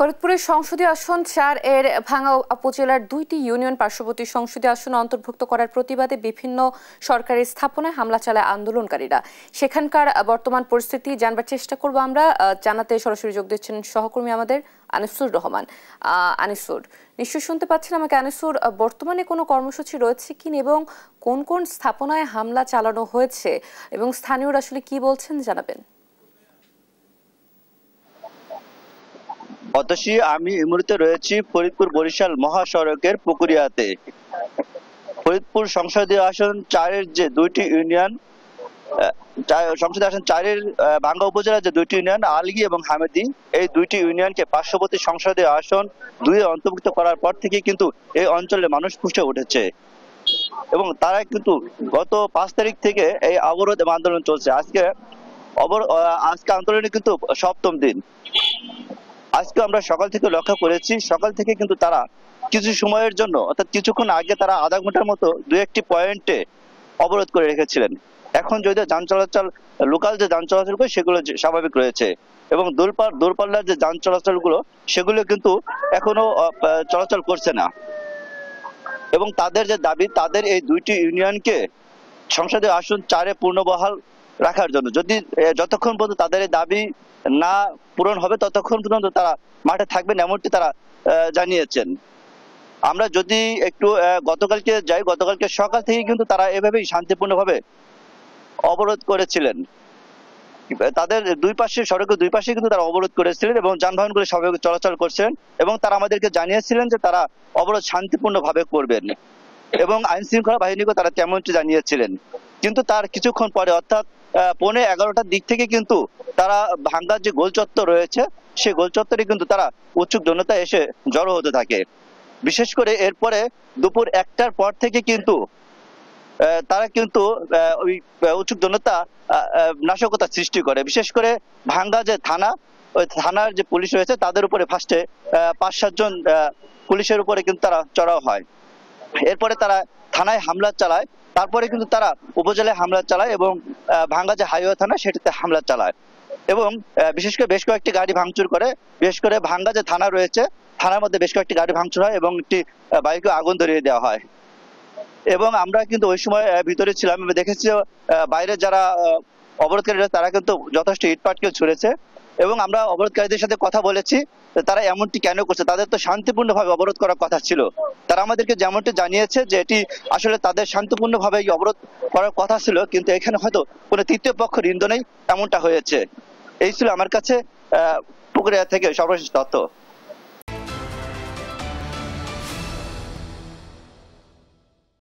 ফরিদপুরের সংসদীয় আসন ৪ এর ভাঙ্গা উপজেলার ২টি ইউনিয়ন পার্শ্ববর্তী সংসদীয় আসন অন্তর্ভুক্ত করার প্রতিবাদে বিভিন্ন সরকারি স্থাপনায় হামলা চালায় আন্দোলনকারীরা। সেখানকার বর্তমান পরিস্থিতি জানবার চেষ্টা করব আমরা। জানাতে সরাসরি যোগ দিচ্ছেন সহকর্মী আমাদের আনিসুর রহমান। আনিসুর, নিশ্চয়ই শুনতে পাচ্ছেন আমাকে। আনিসুর, বর্তমানে কোনো কর্মসূচি রয়েছে কি এবং কোন কোন স্থাপনায় হামলা চালানো হয়েছে এবং স্থানীয়রা আসলে কি বলছেন জানাবেন। অতসী, আমি এই মুহূর্তে রয়েছি ফরিদপুর বরিশাল মহাসড়কের পুকুরিয়াতে। ফরিদপুর সংসদীয় আসন ৪-এর যে দুইটি ইউনিয়ন, সংসদীয় আসন ৪-এর ভাঙ্গা উপজেলার যে দুইটি ইউনিয়ন আলগী এবং হামেদি, এই দুইটি ইউনিয়নকে পার্শ্ববর্তী সংসদীয় আসন ২-এ অন্তর্ভুক্ত করার পর থেকে কিন্তু এই অঞ্চলে মানুষ ফুঁসে উঠেছে এবং তারা কিন্তু গত ৫ তারিখ থেকে এই অবরোধ এবং আন্দোলন চলছে। আজকে আন্দোলনে কিন্তু সপ্তম দিন। আজকে আমরা সকাল থেকে লক্ষ্য করেছি, সকাল থেকে কিন্তু তারা কিছু সময়ের জন্য, অর্থাৎ কিছুক্ষণ আগে তারা আধা ঘন্টার মতো দু একটি পয়েন্টে অবরোধ করে রেখেছিলেন। এখন যদিও যান চলাচল, লোকাল যে যান চলাচল করে সেগুলো স্বাভাবিক রয়েছে এবং দূরপাল্লার যে যান চলাচল গুলো সেগুলো কিন্তু এখনো চলাচল করছে না। এবং তাদের যে দাবি, তাদের এই দুইটি ইউনিয়নকে সংসদীয় আসন ৪-এ পূর্ণবহাল রাখার জন্য, যতক্ষণ পর্যন্ত তাদের এই দাবি না পূরণ হবে ততক্ষণ পর্যন্ত তারা মাঠে থাকবেন, এমনটি তারা জানিয়েছেন। আমরা যদি একটু গতকালকে যাই, গতকালকে সকাল থেকে কিন্তু তারা এভাবেই শান্তিপূর্ণভাবে অবরোধ করেছিলেন। তাদের দুই পাশে, সড়কের দুই পাশে কিন্তু তারা অবরোধ করেছিলেন এবং যানবাহনগুলো স্বাভাবিক চলাচল করছেন এবং তারা আমাদেরকে জানিয়েছিলেন যে তারা অবরোধ শান্তিপূর্ণভাবে করবেন এবং আইন শৃঙ্খলা বাহিনীকে তারা তেমনটি জানিয়েছিলেন। কিন্তু তার কিছুক্ষণ পরে, অর্থাৎ 11:15টার দিক থেকে কিন্তু তারা ভাঙ্গার যে গোল চত্বর রয়েছে সেই গোল চত্বরে কিন্তু তারা উৎসুক জনতা এসে জড়ো হতে থাকে। বিশেষ করে এরপরে দুপুর 1টার পর থেকে কিন্তু তারা কিন্তু ওই উৎসুক জনতা নাশকতা সৃষ্টি করে। বিশেষ করে ভাঙ্গা যে থানা, ওই থানার যে পুলিশ রয়েছে তাদের উপরে ফার্স্টে ৫-৭ জন পুলিশের উপরে কিন্তু তারা চড়াও হয়। এরপরে তারা থানায় হামলা চালায়, তারপরে কিন্তু তারা উপজেলায় হামলা চালায় এবং ভাঙ্গা যে হাইওয়ে থানা সেটাতে হামলা চালায় এবং বিশেষ করে বেশ কয়েকটি গাড়ি ভাঙচুর করে। বিশেষ করে ভাঙ্গা যে থানা রয়েছে, থানার মধ্যে বেশ কয়েকটি গাড়ি ভাঙচুর হয় এবং একটি বাইকে আগুন ধরিয়ে দেওয়া হয়। এবং আমরা কিন্তু ওই সময় ভিতরে ছিলাম, দেখেছি বাইরে যারা অবরোধকারীরা তারা কিন্তু যথেষ্ট ইটপাটকেল ছুড়েছে এবং আমরা অবরোধকারীদের সাথে কথা বলেছি তারা এমনটি কেন করছে। তাদের তো শান্তিপূর্ণভাবে অবরোধ করার কথা ছিল। তারা আমাদেরকে যেমনটি জানিয়েছে যে এটি আসলে তাদের শান্তিপূর্ণভাবে অবরোধ করার কথা ছিল, কিন্তু এখানে হয়তো কোনো তৃতীয় পক্ষ ইন্ধনেই এমনটা হয়েছে। এই ছিল আমার কাছে পুকুরিয়া থেকে সর্বশেষ তথ্য।